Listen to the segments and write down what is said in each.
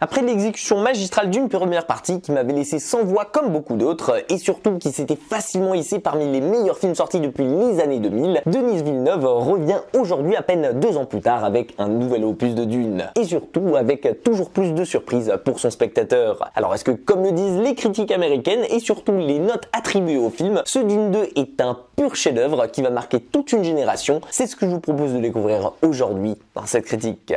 Après l'exécution magistrale d'une première partie qui m'avait laissé sans voix comme beaucoup d'autres, et surtout qui s'était facilement hissé parmi les meilleurs films sortis depuis les années 2000, Denis Villeneuve revient aujourd'hui à peine 2 ans plus tard avec un nouvel opus de Dune. Et surtout avec toujours plus de surprises pour son spectateur. Alors est-ce que, comme le disent les critiques américaines et surtout les notes attribuées au film, ce Dune 2 est un pur chef-d'œuvre qui va marquer toute une génération? C'est ce que je vous propose de découvrir aujourd'hui dans cette critique.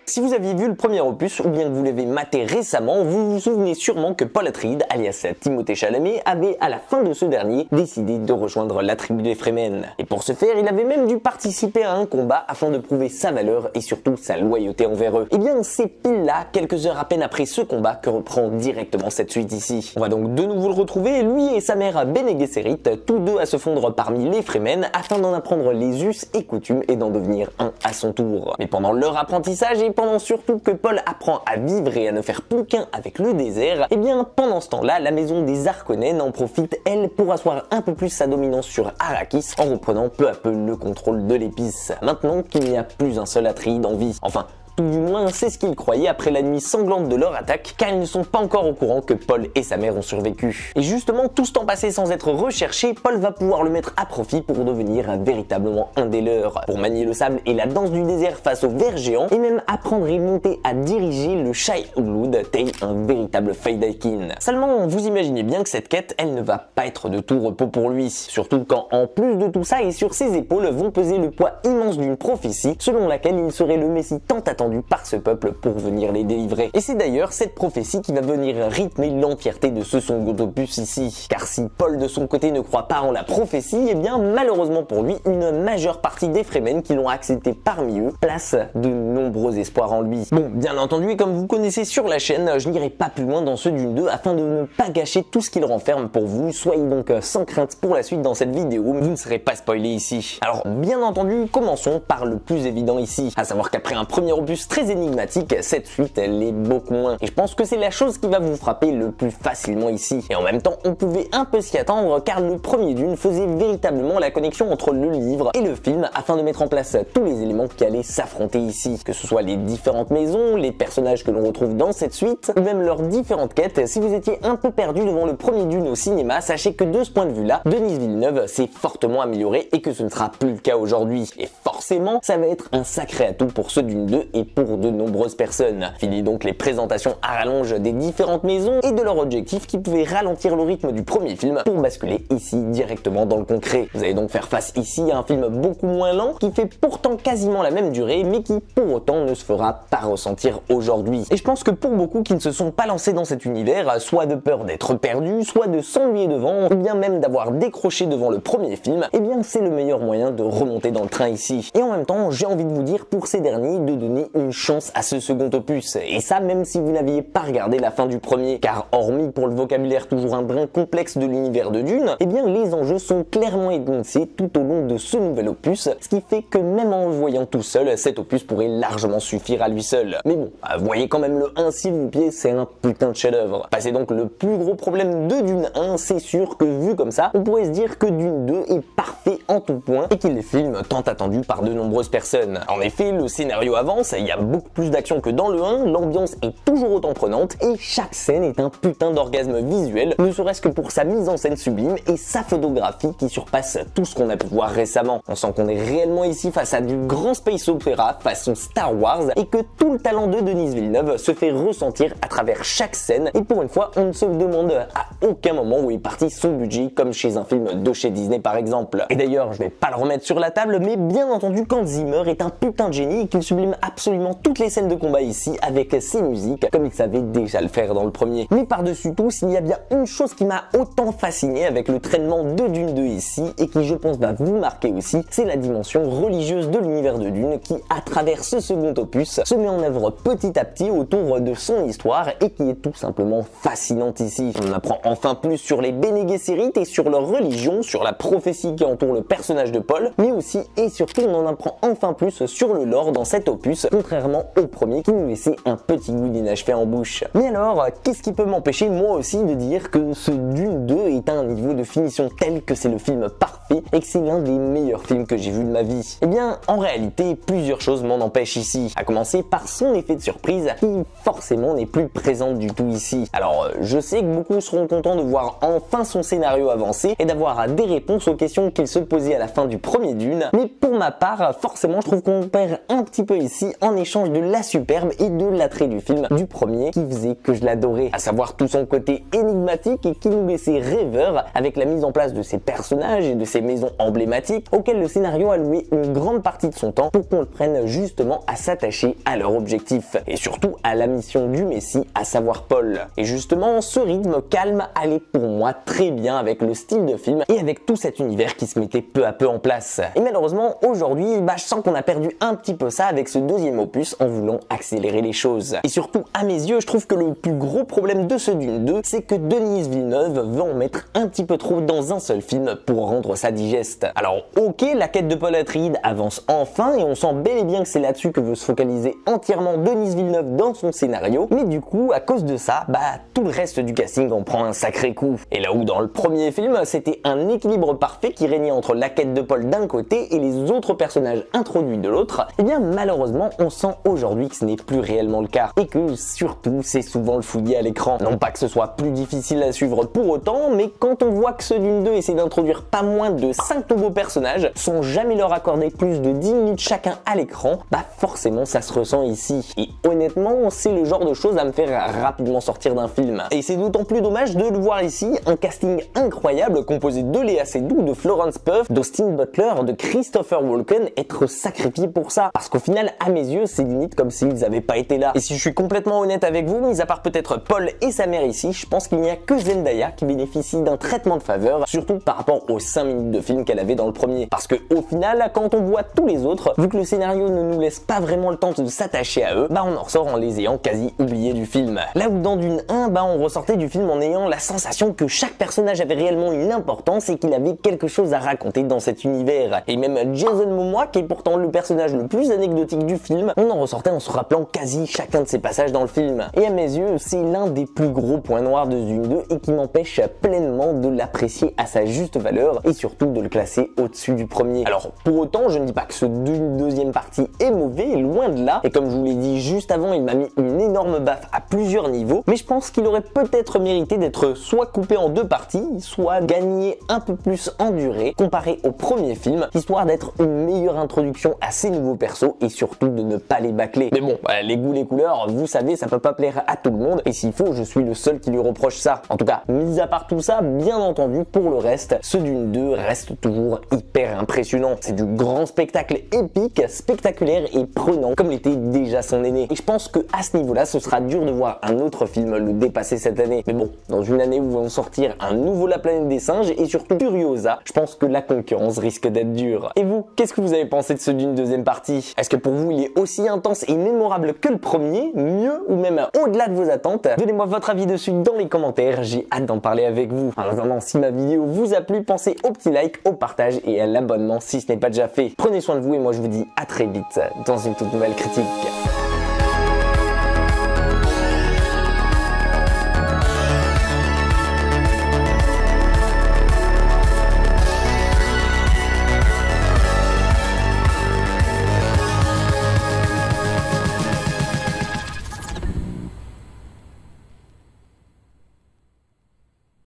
Si vous aviez vu le premier opus ou bien que vous l'avez maté récemment, vous vous souvenez sûrement que Paul Atreides, alias Timothée Chalamet, avait à la fin de ce dernier décidé de rejoindre la tribu des Fremen. Et pour ce faire, il avait même dû participer à un combat afin de prouver sa valeur et surtout sa loyauté envers eux. Et bien c'est pile là, quelques heures à peine après ce combat, que reprend directement cette suite ici. On va donc de nouveau le retrouver, lui et sa mère Bene Gesserit, tous deux à se fondre parmi les Fremen afin d'en apprendre les us et coutumes et d'en devenir un à son tour. Mais pendant leur apprentissage et pendant surtout que Paul apprend à vivre et à ne faire plus qu'un avec le désert, et bien pendant ce temps-là, la maison des Harkonnen en profite, elle, pour asseoir un peu plus sa dominance sur Arrakis en reprenant peu à peu le contrôle de l'épice. Maintenant qu'il n'y a plus un seul Atreide en vie. Enfin, tout du moins, c'est ce qu'ils croyaient après la nuit sanglante de leur attaque, car ils ne sont pas encore au courant que Paul et sa mère ont survécu. Et justement, tout ce temps passé sans être recherché, Paul va pouvoir le mettre à profit pour devenir véritablement un des leurs, pour manier le sable et la danse du désert face aux vers géants, et même apprendre et monter à diriger le Shai Hulud, tel un véritable Feydakin. Seulement, vous imaginez bien que cette quête, elle ne va pas être de tout repos pour lui, surtout quand, en plus de tout ça, et sur ses épaules vont peser le poids immense d'une prophétie, selon laquelle il serait le Messie tant attendu par ce peuple pour venir les délivrer. Et c'est d'ailleurs cette prophétie qui va venir rythmer l'entièreté de ce second opus ici. Car si Paul de son côté ne croit pas en la prophétie, et bien malheureusement pour lui, une majeure partie des Fremen qui l'ont accepté parmi eux place de nombreux espoirs en lui. Bon, bien entendu, et comme vous connaissez sur la chaîne, je n'irai pas plus loin dans ce Dune 2 afin de ne pas gâcher tout ce qu'il renferme pour vous. Soyez donc sans crainte pour la suite dans cette vidéo, vous ne serez pas spoilé ici. Alors bien entendu, commençons par le plus évident ici, à savoir qu'après un premier opus très énigmatique, cette suite elle est beaucoup moins. Et je pense que c'est la chose qui va vous frapper le plus facilement ici. Et en même temps, on pouvait un peu s'y attendre car le premier Dune faisait véritablement la connexion entre le livre et le film afin de mettre en place tous les éléments qui allaient s'affronter ici. Que ce soit les différentes maisons, les personnages que l'on retrouve dans cette suite, ou même leurs différentes quêtes. Si vous étiez un peu perdu devant le premier Dune au cinéma, sachez que de ce point de vue-là, Denis Villeneuve s'est fortement amélioré et que ce ne sera plus le cas aujourd'hui. Et forcément, ça va être un sacré atout pour ce Dune 2 et pour de nombreuses personnes. Fini donc les présentations à rallonge des différentes maisons et de leurs objectifs qui pouvaient ralentir le rythme du premier film pour basculer ici directement dans le concret. Vous allez donc faire face ici à un film beaucoup moins lent qui fait pourtant quasiment la même durée mais qui pour autant ne se fera pas ressentir aujourd'hui. Et je pense que pour beaucoup qui ne se sont pas lancés dans cet univers, soit de peur d'être perdus, soit de s'ennuyer devant, ou bien même d'avoir décroché devant le premier film, eh bien c'est le meilleur moyen de remonter dans le train ici. Et en même temps, j'ai envie de vous dire pour ces derniers de donner une chance à ce second opus, et ça même si vous n'aviez pas regardé la fin du premier, car hormis pour le vocabulaire toujours un brin complexe de l'univers de Dune, eh bien les enjeux sont clairement énoncés tout au long de ce nouvel opus, ce qui fait que même en le voyant tout seul, cet opus pourrait largement suffire à lui seul. Mais bon, voyez quand même le 1 s'il vous plaît, c'est un putain de chef-d'œuvre. Passez donc le plus gros problème de Dune 1, c'est sûr que vu comme ça, on pourrait se dire que Dune 2 est parfait en tout point et qu'il est film tant attendu par de nombreuses personnes. En effet, le scénario avance, il y a beaucoup plus d'action que dans le 1, l'ambiance est toujours autant prenante et chaque scène est un putain d'orgasme visuel, ne serait-ce que pour sa mise en scène sublime et sa photographie qui surpasse tout ce qu'on a pu voir récemment. On sent qu'on est réellement ici face à du grand space opéra façon Star Wars et que tout le talent de Denis Villeneuve se fait ressentir à travers chaque scène et pour une fois on ne se demande à aucun moment où est parti son budget comme chez un film de chez Disney par exemple. Et d'ailleurs je vais pas le remettre sur la table mais bien entendu Hans Zimmer est un putain de génie et qu'il sublime absolument toutes les scènes de combat ici avec ses musiques comme il savait déjà le faire dans le premier. Mais par-dessus tout, s'il y a bien une chose qui m'a autant fasciné avec le traitement de Dune 2 ici et qui je pense va vous marquer aussi, c'est la dimension religieuse de l'univers de Dune qui à travers ce second opus se met en œuvre petit à petit autour de son histoire et qui est tout simplement fascinante ici. On apprend enfin plus sur les Bene Gesserit et sur leur religion, sur la prophétie qui entoure le personnage de Paul, mais aussi et surtout on en apprend enfin plus sur le lore dans cet opus qu'on contrairement au premier qui nous laissait un petit goût d'inachevé en bouche. Mais alors, qu'est-ce qui peut m'empêcher moi aussi de dire que ce Dune 2 est à un niveau de finition tel que c'est le film parfait et que c'est l'un des meilleurs films que j'ai vu de ma vie? Eh bien, en réalité, plusieurs choses m'en empêchent ici. À commencer par son effet de surprise qui forcément n'est plus présent du tout ici. Alors, je sais que beaucoup seront contents de voir enfin son scénario avancer et d'avoir des réponses aux questions qu'il se posait à la fin du premier Dune, mais pour ma part, forcément, je trouve qu'on perd un petit peu ici en échange de la superbe et de l'attrait du film du premier qui faisait que je l'adorais, à savoir tout son côté énigmatique et qui nous laissait rêveurs avec la mise en place de ses personnages et de ses maisons emblématiques auxquelles le scénario a loué une grande partie de son temps pour qu'on le prenne justement à s'attacher à leur objectif et surtout à la mission du Messie, à savoir Paul. Et justement, ce rythme calme allait pour moi très bien avec le style de film et avec tout cet univers qui se mettait peu à peu en place. Et malheureusement, aujourd'hui, je sens qu'on a perdu un petit peu ça avec ce deuxième opus en voulant accélérer les choses. Et surtout, à mes yeux, je trouve que le plus gros problème de ce Dune 2, c'est que Denis Villeneuve veut en mettre un petit peu trop dans un seul film pour rendre ça digeste. Alors ok, la quête de Paul Atreides avance enfin et on sent bel et bien que c'est là-dessus que veut se focaliser entièrement Denis Villeneuve dans son scénario, mais du coup, à cause de ça, tout le reste du casting en prend un sacré coup. Et là où dans le premier film, c'était un équilibre parfait qui régnait entre la quête de Paul d'un côté et les autres personnages introduits de l'autre, eh bien malheureusement, on sent aujourd'hui que ce n'est plus réellement le cas et que surtout, c'est souvent le fouillis à l'écran. Non pas que ce soit plus difficile à suivre pour autant, mais quand on voit que ce Dune 2 essaie d'introduire pas moins de 5 nouveaux personnages sans jamais leur accorder plus de 10 minutes chacun à l'écran, forcément ça se ressent ici. Et honnêtement, c'est le genre de choses à me faire rapidement sortir d'un film. Et c'est d'autant plus dommage de le voir ici, un casting incroyable composé de Léa Seydoux, de Florence Pugh, d'Austin Butler, de Christopher Walken être sacrifié pour ça. Parce qu'au final, à mes yeux, c'est limite comme s'ils n'avaient pas été là. Et si je suis complètement honnête avec vous, mis à part peut-être Paul et sa mère ici, je pense qu'il n'y a que Zendaya qui bénéficie d'un traitement de faveur, surtout par rapport aux 5 minutes de film qu'elle avait dans le premier. Parce que au final, quand on voit tous les autres, vu que le scénario ne nous laisse pas vraiment le temps de s'attacher à eux, on en ressort en les ayant quasi oubliés du film. Là où dans Dune 1, on ressortait du film en ayant la sensation que chaque personnage avait réellement une importance et qu'il avait quelque chose à raconter dans cet univers. Et même Jason Momoa, qui est pourtant le personnage le plus anecdotique du film, on en ressortait en se rappelant quasi chacun de ses passages dans le film. Et à mes yeux, c'est l'un des plus gros points noirs de Dune 2 et qui m'empêche pleinement de l'apprécier à sa juste valeur et surtout de le classer au-dessus du premier. Alors pour autant, je ne dis pas que ce Dune deuxième partie est mauvais, loin de là, et comme je vous l'ai dit juste avant, il m'a mis une énorme baffe à plusieurs niveaux, mais je pense qu'il aurait peut-être mérité d'être soit coupé en deux parties, soit gagné un peu plus en durée comparé au premier film, histoire d'être une meilleure introduction à ces nouveaux persos et surtout de ne pas les bâcler. Mais bon, les goûts, les couleurs, vous savez, ça peut pas plaire à tout le monde, et s'il faut, je suis le seul qui lui reproche ça. En tout cas, mis à part tout ça, bien entendu, pour le reste, ce Dune 2 reste toujours hyper impressionnant. C'est du grand spectacle épique, spectaculaire et prenant, comme l'était déjà son aîné. Et je pense que à ce niveau-là, ce sera dur de voir un autre film le dépasser cette année. Mais bon, dans une année où vont sortir un nouveau La Planète des Singes et surtout Furiosa, je pense que la concurrence risque d'être dure. Et vous, qu'est-ce que vous avez pensé de ce Dune deuxième partie? Est-ce que pour vous, il est aussi intense et mémorable que le premier, mieux ou même au-delà de vos attentes? Donnez-moi votre avis dessus dans les commentaires, j'ai hâte d'en parler avec vous. En attendant, si ma vidéo vous a plu, pensez au petit like, au partage et à l'abonnement si ce n'est pas déjà fait. Prenez soin de vous et moi je vous dis à très vite dans une toute nouvelle critique.